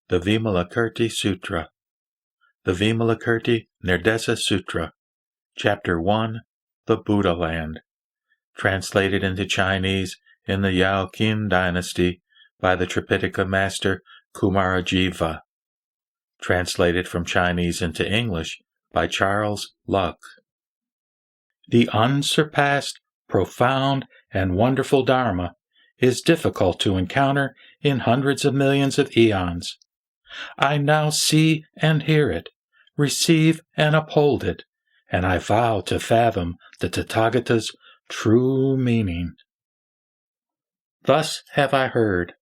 The Vimalakirti Sutra. The Vimalakirti Nirdesa Sutra. Chapter 1. The Buddha Land. Translated into Chinese in the Yao Qin dynasty by the Tripitaka master Kumarajiva. Translated from Chinese into English by Charles Luk. The unsurpassed, profound, and wonderful Dharma is difficult to encounter in hundreds of millions of eons. I now see and hear it, receive and uphold it, and I vow to fathom the Tathagata's true meaning. Thus have I heard.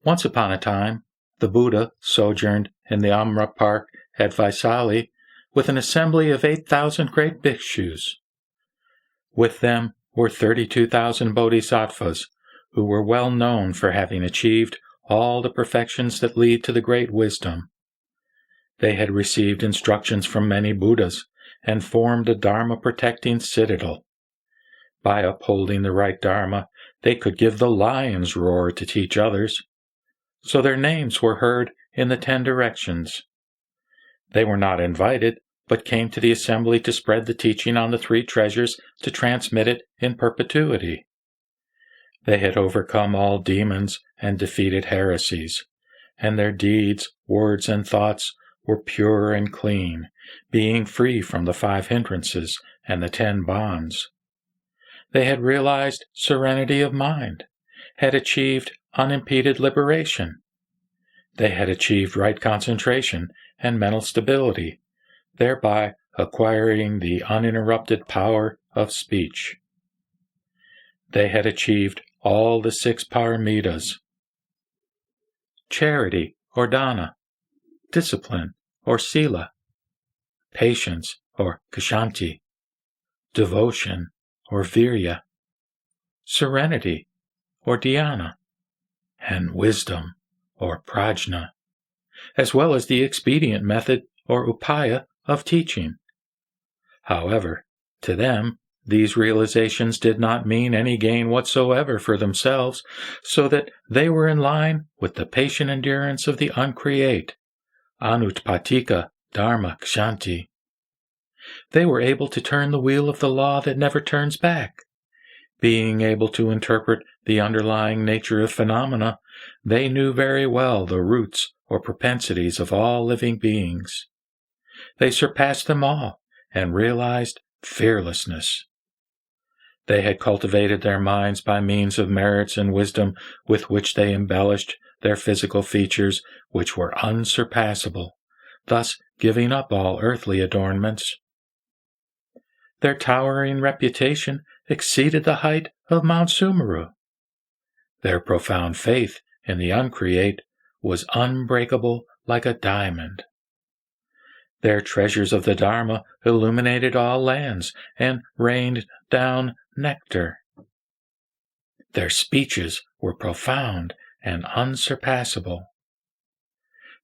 Once upon a time, the Buddha sojourned in the Amra Park at Vaisali with an assembly of 8,000 great bhikshus. With them were 32,000 bodhisattvas, who were well known for having achieved all the perfections that lead to the great wisdom. They had received instructions from many Buddhas and formed a Dharma-protecting citadel. By upholding the right Dharma, they could give the lion's roar to teach others. So their names were heard in the 10 directions. They were not invited, but came to the assembly to spread the teaching on the 3 treasures to transmit it in perpetuity. They had overcome all demons and defeated heresies, and their deeds, words, and thoughts were pure and clean, being free from the 5 hindrances and the 10 bonds. They had realized serenity of mind, had achieved unimpeded liberation. They had achieved right concentration and mental stability, thereby acquiring the uninterrupted power of speech. They had achieved all the 6 paramitas: charity or dana, discipline or sila, patience or kshanti, devotion or virya, serenity or dhyana, and wisdom or prajna, as well as the expedient method or upaya of teaching. However, to them, these realizations did not mean any gain whatsoever for themselves, so that they were in line with the patient endurance of the uncreate, anutpatika dharma kshanti. They were able to turn the wheel of the law that never turns back. Being able to interpret the underlying nature of phenomena, they knew very well the roots or propensities of all living beings. They surpassed them all and realized fearlessness. They had cultivated their minds by means of merits and wisdom with which they embellished their physical features, which were unsurpassable, thus giving up all earthly adornments. Their towering reputation exceeded the height of Mount Sumeru. Their profound faith in the uncreate was unbreakable like a diamond. Their treasures of the Dharma illuminated all lands and rained down nectar. Their speeches were profound and unsurpassable.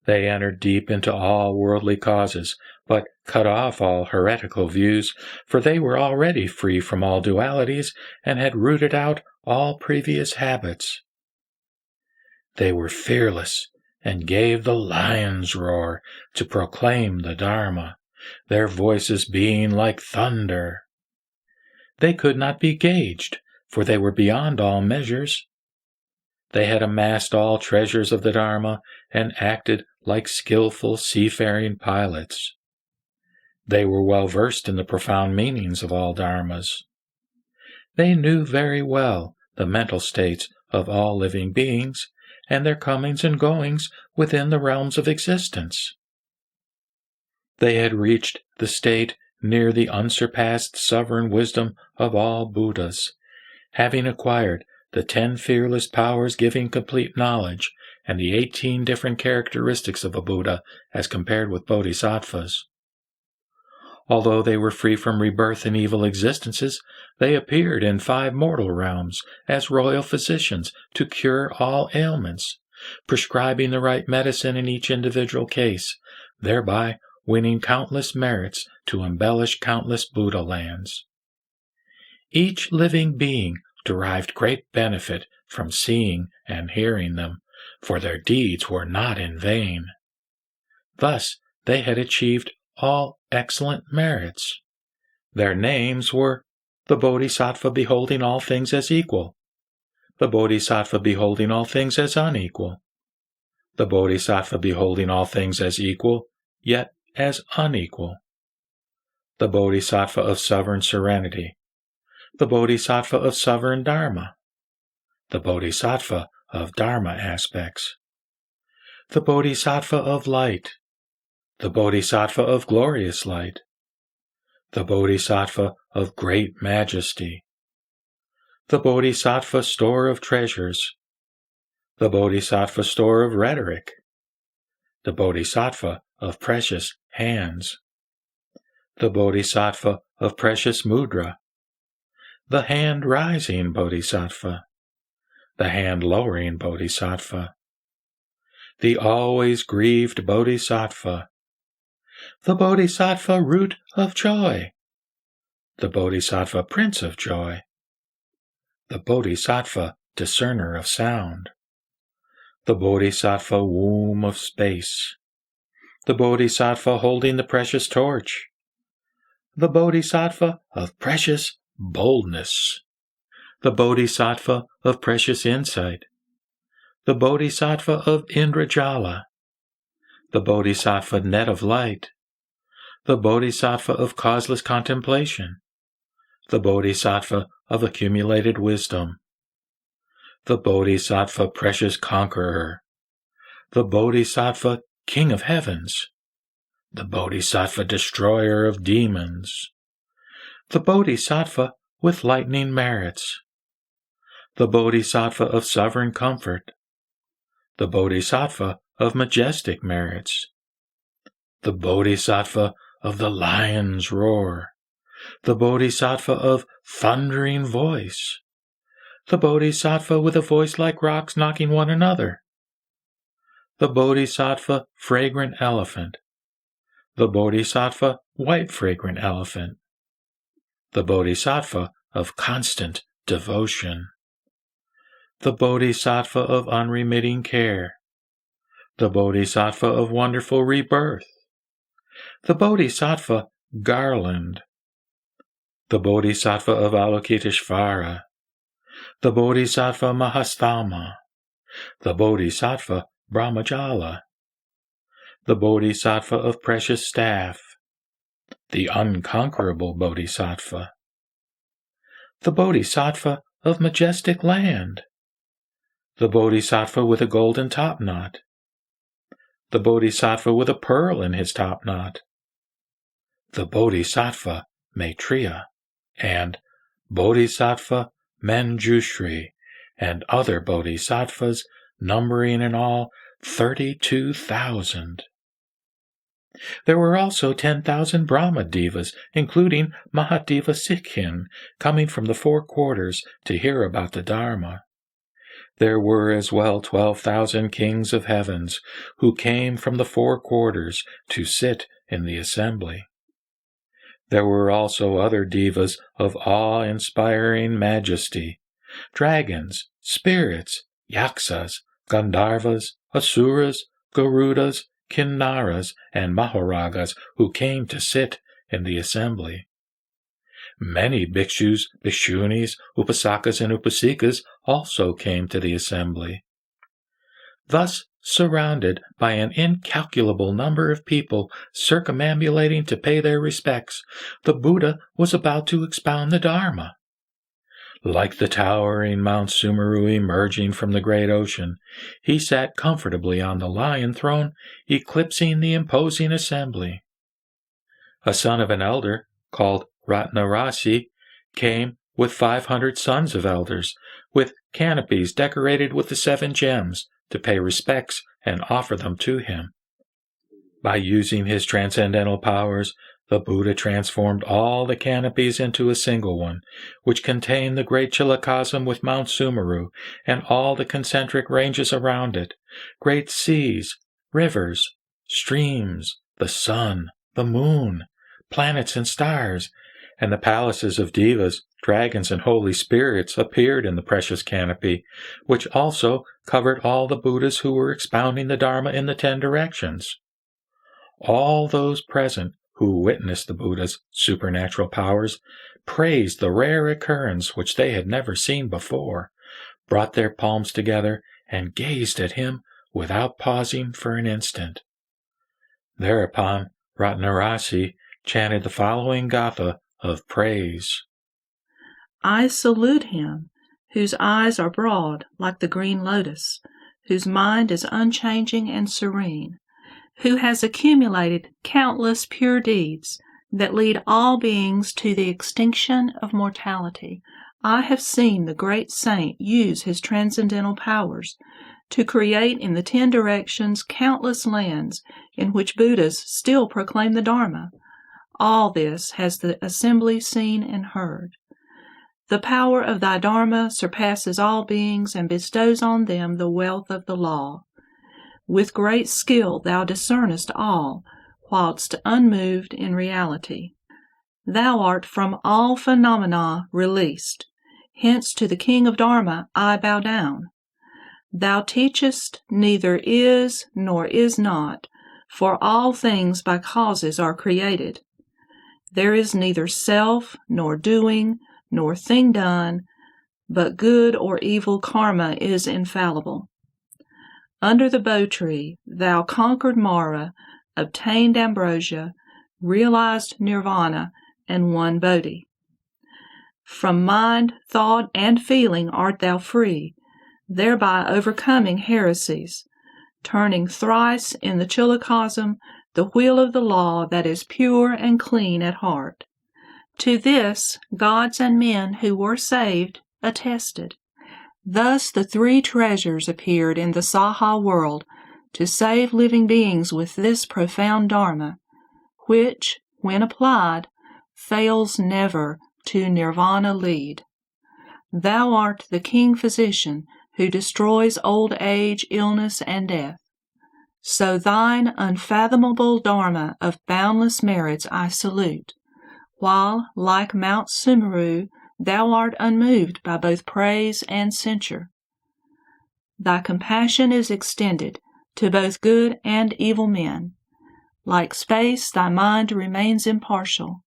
They entered deep into all worldly causes, but cut off all heretical views, for they were already free from all dualities and had rooted out all previous habits. They were fearless and gave the lion's roar to proclaim the Dharma, their voices being like thunder. They could not be gauged, for they were beyond all measures. They had amassed all treasures of the Dharma and acted like skillful seafaring pilots. They were well versed in the profound meanings of all Dharmas. They knew very well the mental states of all living beings and their comings and goings within the realms of existence. They had reached the state near the unsurpassed sovereign wisdom of all Buddhas, having acquired the 10 fearless powers giving complete knowledge and the 18 different characteristics of a Buddha as compared with bodhisattvas. Although they were free from rebirth and evil existences, they appeared in 5 mortal realms as royal physicians to cure all ailments, prescribing the right medicine in each individual case, thereby winning countless merits to embellish countless Buddha lands. Each living being derived great benefit from seeing and hearing them, for their deeds were not in vain. Thus they had achieved all excellent merits. Their names were the Bodhisattva beholding all things as equal, the Bodhisattva beholding all things as unequal, the Bodhisattva beholding all things as equal, yet as unequal, the Bodhisattva of sovereign serenity, the Bodhisattva of sovereign Dharma, the Bodhisattva of Dharma aspects, the Bodhisattva of light, the Bodhisattva of glorious light, the Bodhisattva of great majesty, the Bodhisattva store of treasures, the Bodhisattva store of rhetoric, the Bodhisattva of precious hands, the Bodhisattva of precious mudra, the hand-rising Bodhisattva, the hand-lowering Bodhisattva, the always-grieved Bodhisattva, the Bodhisattva root of joy, the Bodhisattva prince of joy, the Bodhisattva discerner of sound, the Bodhisattva womb of space, the Bodhisattva holding the precious torch, the Bodhisattva of precious boldness, the Bodhisattva of precious insight, the Bodhisattva of Indrajala, the Bodhisattva net of light, the Bodhisattva of causeless contemplation, the Bodhisattva of accumulated wisdom, the Bodhisattva precious conqueror, the Bodhisattva king of heavens, the Bodhisattva destroyer of demons, the Bodhisattva with lightning merits, the Bodhisattva of sovereign comfort, the Bodhisattva of majestic merits, the Bodhisattva of the lion's roar, the Bodhisattva of thundering voice, the Bodhisattva with a voice like rocks knocking one another, the Bodhisattva fragrant elephant, the Bodhisattva white fragrant elephant, the Bodhisattva of constant devotion, the Bodhisattva of unremitting care, the Bodhisattva of wonderful rebirth, the Bodhisattva garland, the Bodhisattva of Avalokiteshvara, the Bodhisattva Mahastama, the Bodhisattva Brahmajala, the Bodhisattva of precious staff, the unconquerable Bodhisattva, the Bodhisattva of majestic land, the Bodhisattva with a golden topknot, the Bodhisattva with a pearl in his topknot, the Bodhisattva Maitreya, and Bodhisattva Manjushri, and other Bodhisattvas numbering in all 32,000. There were also 10,000 Brahma-devas, including Mahadeva Sikhin, coming from the four quarters to hear about the Dharma. There were as well 12,000 kings of heavens, who came from the four quarters to sit in the assembly. There were also other devas of awe-inspiring majesty, dragons, spirits, yaksas, Gandharvas, Asuras, Garudas, Kinnaras, and Maharagas who came to sit in the assembly. Many bhikshus, bhikshunis, upasakas, and upasikas also came to the assembly. Thus, surrounded by an incalculable number of people circumambulating to pay their respects, the Buddha was about to expound the Dharma. Like the towering Mount Sumeru emerging from the great ocean, he sat comfortably on the lion throne, eclipsing the imposing assembly. A son of an elder, called Ratnarasi, came with 500 sons of elders, with canopies decorated with the 7 gems, to pay respects and offer them to him. By using his transcendental powers, the Buddha transformed all the canopies into a single one, which contained the great Chilakasam with Mount Sumeru and all the concentric ranges around it, great seas, rivers, streams, the sun, the moon, planets and stars, and the palaces of devas, dragons, and holy spirits appeared in the precious canopy, which also covered all the Buddhas who were expounding the Dharma in the 10 directions. All those present who witnessed the Buddha's supernatural powers praised the rare occurrence which they had never seen before, brought their palms together, and gazed at him without pausing for an instant. Thereupon Ratnarasi chanted the following gatha of praise. I salute him, whose eyes are broad like the green lotus, whose mind is unchanging and serene, who has accumulated countless pure deeds that lead all beings to the extinction of mortality. I have seen the great saint use his transcendental powers to create in the 10 directions countless lands in which Buddhas still proclaim the Dharma. All this has the assembly seen and heard. The power of thy Dharma surpasses all beings and bestows on them the wealth of the law. With great skill thou discernest all, whilst unmoved in reality. Thou art from all phenomena released. Hence to the King of Dharma I bow down. Thou teachest neither is nor is not, for all things by causes are created. There is neither self, nor doing, nor thing done, but good or evil karma is infallible. Under the Bo tree thou conquered Mara, obtained ambrosia, realized nirvana, and won Bodhi. From mind, thought, and feeling art thou free, thereby overcoming heresies, turning thrice in the chillicosm the wheel of the law that is pure and clean at heart. To this gods and men who were saved attested. Thus the 3 treasures appeared in the Saha world to save living beings with this profound Dharma, which, when applied, fails never to nirvana lead. Thou art the King Physician who destroys old age, illness, and death. So thine unfathomable Dharma of boundless merits I salute, while, like Mount Sumeru, thou art unmoved by both praise and censure. Thy compassion is extended to both good and evil men. Like space, thy mind remains impartial.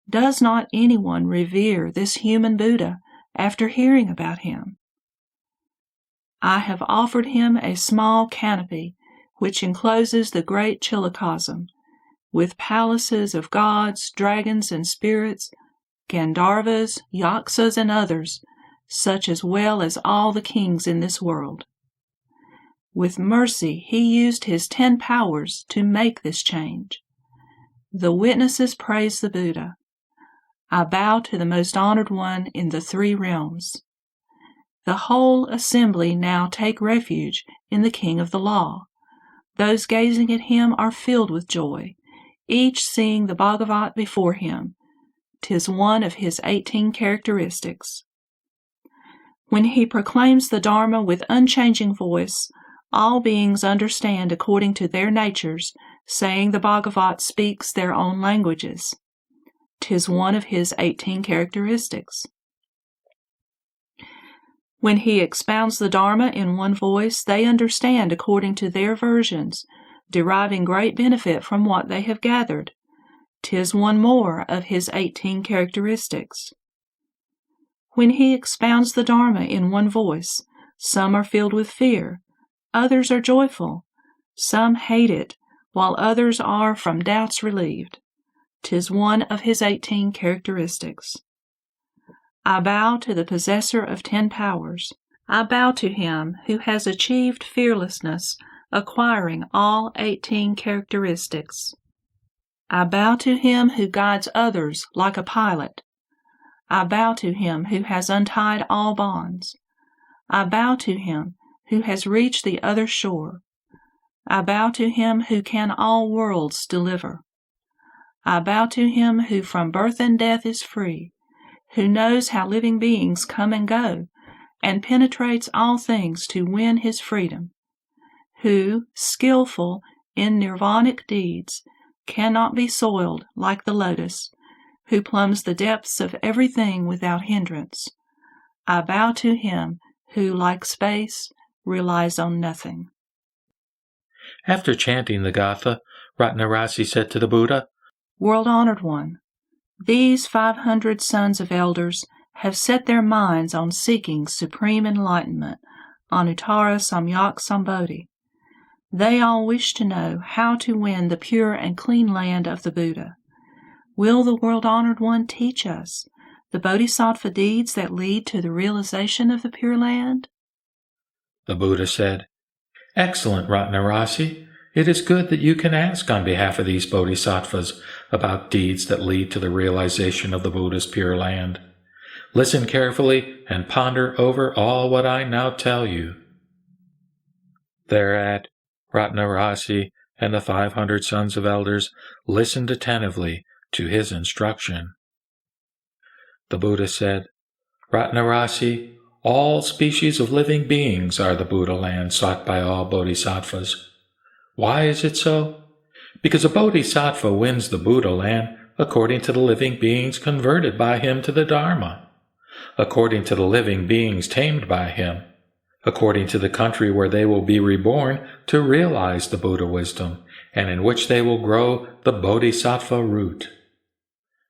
Does not anyone revere this human Buddha after hearing about him? I have offered him a small canopy which encloses the great chillicosm, with palaces of gods, dragons, and spirits, Gandharvas, Yaksas, and others, such as well as all the kings in this world. With mercy he used his 10 powers to make this change. The witnesses praise the Buddha. I bow to the most honored one in the 3 realms. The whole assembly now take refuge in the King of the Law. Those gazing at him are filled with joy, each seeing the Bhagavat before him. 'Tis one of his 18 characteristics. When he proclaims the Dharma with unchanging voice, all beings understand according to their natures, saying the Bhagavat speaks their own languages. 'Tis one of his 18 characteristics. When he expounds the Dharma in one voice, they understand according to their versions, deriving great benefit from what they have gathered. 'Tis one more of his 18 characteristics. When he expounds the Dharma in one voice, some are filled with fear, others are joyful, some hate it, while others are from doubts relieved. 'Tis one of his 18 characteristics. I bow to the possessor of 10 powers. I bow to him who has achieved fearlessness, acquiring all 18 characteristics. I bow to him who guides others like a pilot. I bow to him who has untied all bonds. I bow to him who has reached the other shore. I bow to him who can all worlds deliver. I bow to him who from birth and death is free, who knows how living beings come and go, and penetrates all things to win his freedom, who, skillful in nirvanic deeds, cannot be soiled like the lotus, who plumbs the depths of everything without hindrance. I bow to him who, like space, relies on nothing. After chanting the Gatha, Ratnarasi said to the Buddha, World-honored one, these 500 sons of elders have set their minds on seeking supreme enlightenment on Uttara Samyak Sambodhi. They all wish to know how to win the pure and clean land of the Buddha. Will the world-honored one teach us the bodhisattva deeds that lead to the realization of the Pure Land? The Buddha said, Excellent, Ratnarasi. It is good that you can ask on behalf of these bodhisattvas about deeds that lead to the realization of the Buddha's Pure Land. Listen carefully and ponder over all what I now tell you. Thereat, Ratnarasi and the 500 sons of elders listened attentively to his instruction. The Buddha said, Ratnarasi, all species of living beings are the Buddha land sought by all bodhisattvas. Why is it so? Because a bodhisattva wins the Buddha land according to the living beings converted by him to the Dharma, according to the living beings tamed by him, according to the country where they will be reborn to realize the Buddha wisdom, and in which they will grow the bodhisattva root.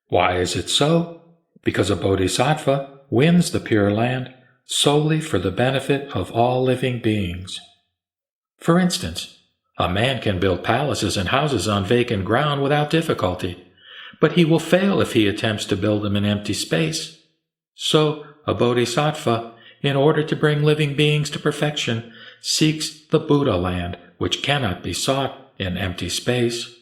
Why is it so? Because a bodhisattva wins the Pure Land solely for the benefit of all living beings. For instance, a man can build palaces and houses on vacant ground without difficulty, but he will fail if he attempts to build them in empty space. So, a bodhisattva, in order to bring living beings to perfection, seeks the Buddha land, which cannot be sought in empty space.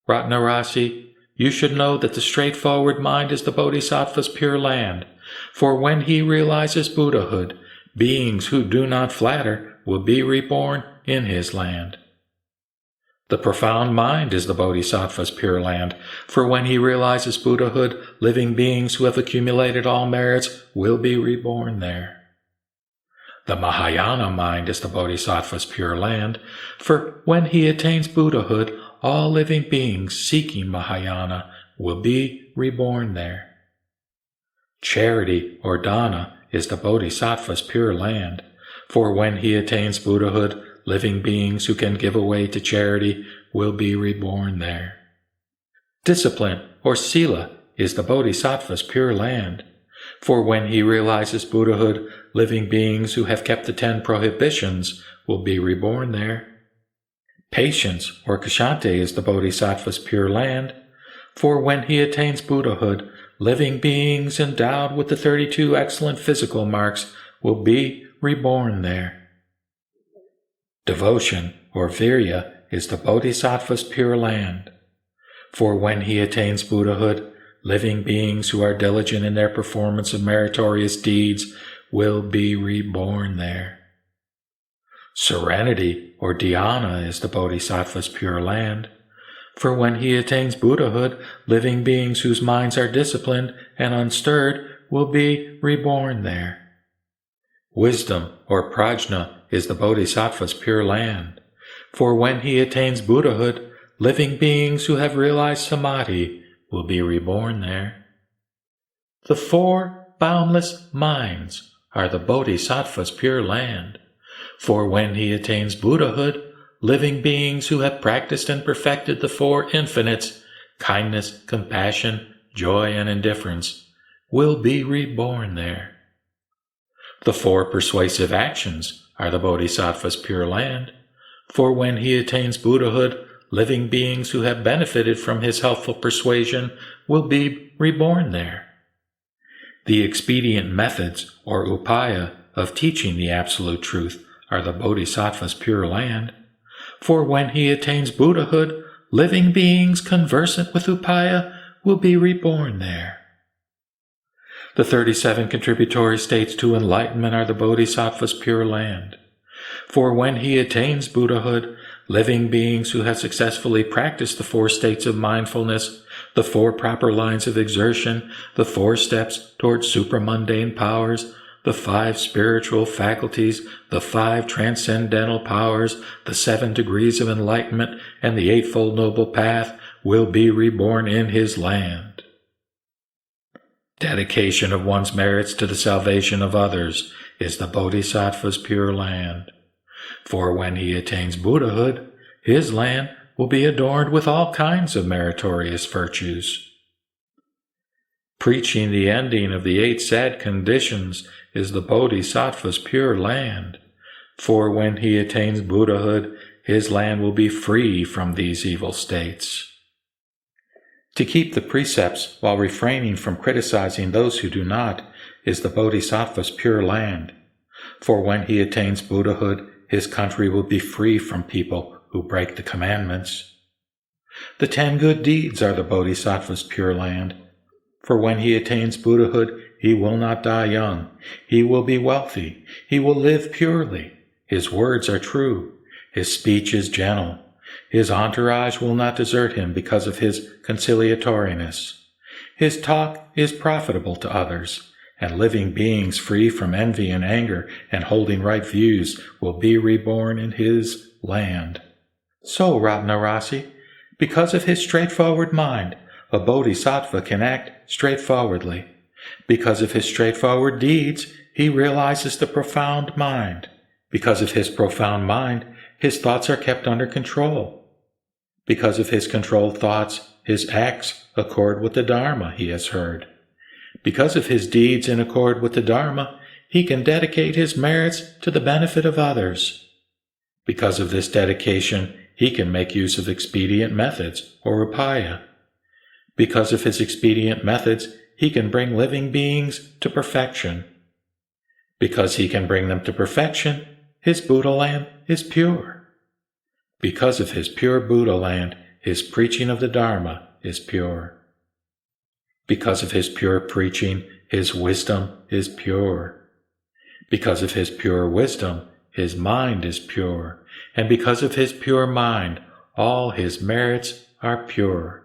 Ratnarasi, you should know that the straightforward mind is the bodhisattva's pure land, for when he realizes Buddhahood, beings who do not flatter will be reborn in his land. The profound mind is the bodhisattva's pure land, for when he realizes Buddhahood, living beings who have accumulated all merits will be reborn there. The Mahayana mind is the bodhisattva's pure land, for when he attains Buddhahood, all living beings seeking Mahayana will be reborn there. Charity, or dana, is the bodhisattva's pure land, for when he attains Buddhahood, living beings who can give away to charity will be reborn there. Discipline, or sila, is the bodhisattva's pure land, for when he realizes Buddhahood, living beings who have kept the 10 prohibitions will be reborn there. Patience, or kshanti, is the bodhisattva's pure land, for when he attains Buddhahood, living beings endowed with the 32 excellent physical marks will be reborn there. Devotion, or virya, is the bodhisattva's pure land, for when he attains Buddhahood, living beings who are diligent in their performance of meritorious deeds will be reborn there. Serenity, or dhyana, is the bodhisattva's pure land, for when he attains Buddhahood, living beings whose minds are disciplined and unstirred will be reborn there. Wisdom, or prajna, is the bodhisattva's pure land, for when he attains Buddhahood, living beings who have realized samadhi will be reborn there. The 4 boundless minds are the bodhisattva's pure land, for when he attains Buddhahood, living beings who have practiced and perfected the 4 infinites, kindness, compassion, joy, and indifference, will be reborn there. The 4 persuasive actions are the bodhisattva's pure land, for when he attains Buddhahood, living beings who have benefited from his helpful persuasion will be reborn there. The expedient methods, or upaya, of teaching the absolute truth are the bodhisattva's pure land, for when he attains Buddhahood, living beings conversant with upaya will be reborn there. The 37 contributory states to enlightenment are the bodhisattva's pure land, for when he attains Buddhahood, living beings who have successfully practiced the 4 states of mindfulness, the 4 proper lines of exertion, the 4 steps towards supramundane powers, the 5 spiritual faculties, the 5 transcendental powers, the 7 degrees of enlightenment, and the 8-fold noble path will be reborn in his land. Dedication of one's merits to the salvation of others is the Bodhisattva's pure land. For when he attains Buddhahood, his land will be adorned with all kinds of meritorious virtues. Preaching the ending of the 8 sad conditions is the Bodhisattva's pure land. For when he attains Buddhahood, his land will be free from these evil states. To keep the precepts while refraining from criticizing those who do not is the Bodhisattva's pure land. For when he attains Buddhahood, his country will be free from people who break the commandments. The 10 good deeds are the Bodhisattva's pure land. For when he attains Buddhahood, he will not die young. He will be wealthy. He will live purely. His words are true. His speech is gentle. His entourage will not desert him because of his conciliatoriness. His talk is profitable to others, and living beings free from envy and anger and holding right views will be reborn in his land. So, Ratnarasi, because of his straightforward mind, a bodhisattva can act straightforwardly. Because of his straightforward deeds, he realizes the profound mind. Because of his profound mind, his thoughts are kept under control. Because of his controlled thoughts, his acts accord with the Dharma he has heard. Because of his deeds in accord with the Dharma, he can dedicate his merits to the benefit of others. Because of this dedication, he can make use of expedient methods, or upaya. Because of his expedient methods, he can bring living beings to perfection. Because he can bring them to perfection, his Buddha land is pure. Because of his pure Buddha land, his preaching of the Dharma is pure. Because of his pure preaching, his wisdom is pure. Because of his pure wisdom, his mind is pure. And because of his pure mind, all his merits are pure.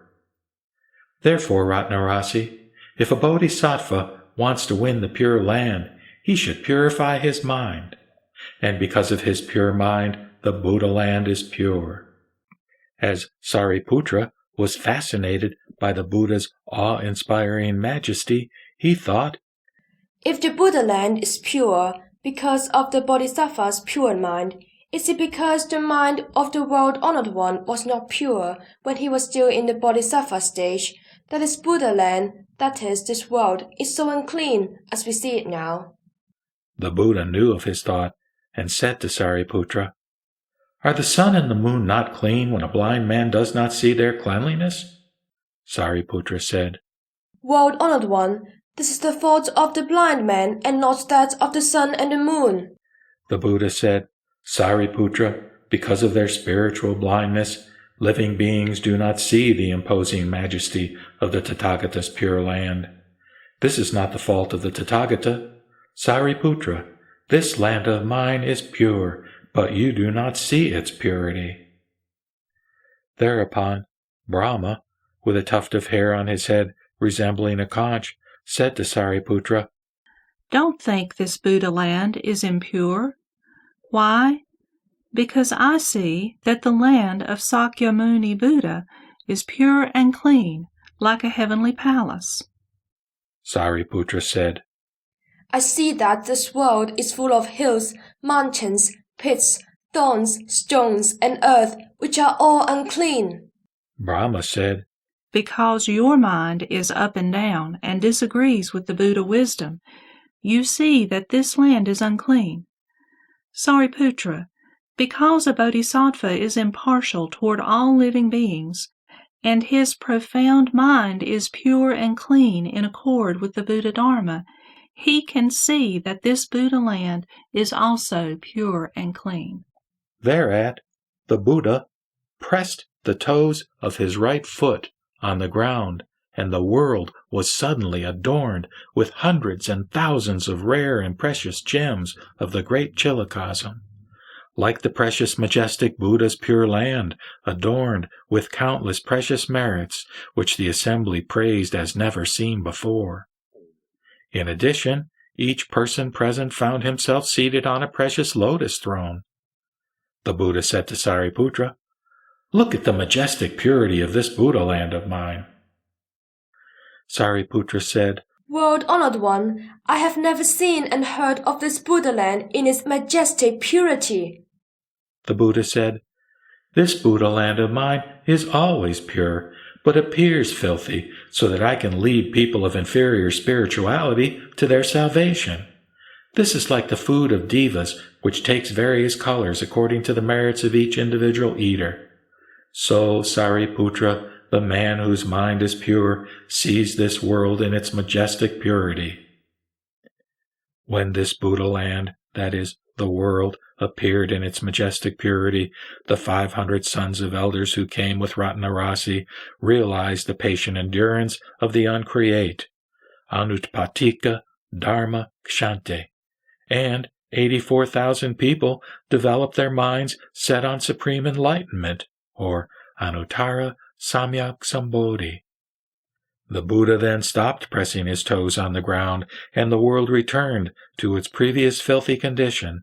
Therefore, Ratnarasi, if a bodhisattva wants to win the pure land, he should purify his mind. And because of his pure mind, the Buddha land is pure. As Sariputra was fascinated by the Buddha's awe-inspiring majesty, he thought, if the Buddha land is pure because of the bodhisattva's pure mind, is it because the mind of the world-honored one was not pure when he was still in the bodhisattva stage, that his Buddha land, that is, this world, is so unclean as we see it now? The Buddha knew of his thought and said to Sariputra, are the sun and the moon not clean when a blind man does not see their cleanliness? Sariputra said, World-honored one, this is the fault of the blind man and not that of the sun and the moon. The Buddha said, Sariputra, because of their spiritual blindness, living beings do not see the imposing majesty of the Tathagata's pure land. This is not the fault of the Tathagata. Sariputra, this land of mine is pure, but you do not see its purity. Thereupon, Brahma, with a tuft of hair on his head resembling a conch, said to Sariputra, Don't think this Buddha land is impure. Why? Because I see that the land of Sakyamuni Buddha is pure and clean, like a heavenly palace. Sariputra said, I see that this world is full of hills, mountains, pits, thorns, stones, and earth, which are all unclean. Brahma said, Because your mind is up and down and disagrees with the Buddha wisdom, you see that this land is unclean. Sariputra, because a bodhisattva is impartial toward all living beings, and his profound mind is pure and clean in accord with the Buddha Dharma, he can see that this Buddha land is also pure and clean. Thereat, the Buddha pressed the toes of his right foot on the ground, and the world was suddenly adorned with hundreds and thousands of rare and precious gems of the great Chilakasam, like the precious majestic Buddha's pure land, adorned with countless precious merits, which the assembly praised as never seen before. In addition, each person present found himself seated on a precious lotus throne. The Buddha said to Sariputra, Look at the majestic purity of this Buddha land of mine. Sariputra said, World-honored one, I have never seen and heard of this Buddha-land in its majestic purity. The Buddha said, "This Buddha-land of mine is always pure, but appears filthy so that I can lead people of inferior spirituality to their salvation. This is like the food of devas, which takes various colors according to the merits of each individual eater. So, Sariputra, the man whose mind is pure, sees this world in its majestic purity." When this Buddha-land, that is, the world, appeared in its majestic purity, the 500 sons of elders who came with Ratnarasi realized the patient endurance of the uncreate, Anutpatika Dharma Kshante, and 84,000 people developed their minds set on supreme enlightenment, or Anuttara Samyak Sambodhi. The Buddha then stopped pressing his toes on the ground, and the world returned to its previous filthy condition.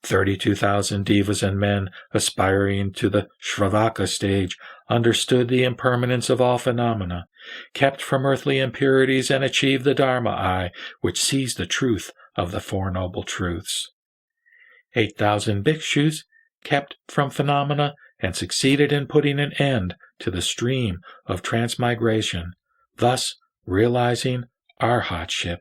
32,000 devas and men aspiring to the Shravaka stage understood the impermanence of all phenomena, kept from earthly impurities, and achieved the Dharma eye, which sees the truth of the Four Noble Truths. 8,000 bhikshus kept from phenomena and succeeded in putting an end to the stream of transmigration, thus realizing arhatship.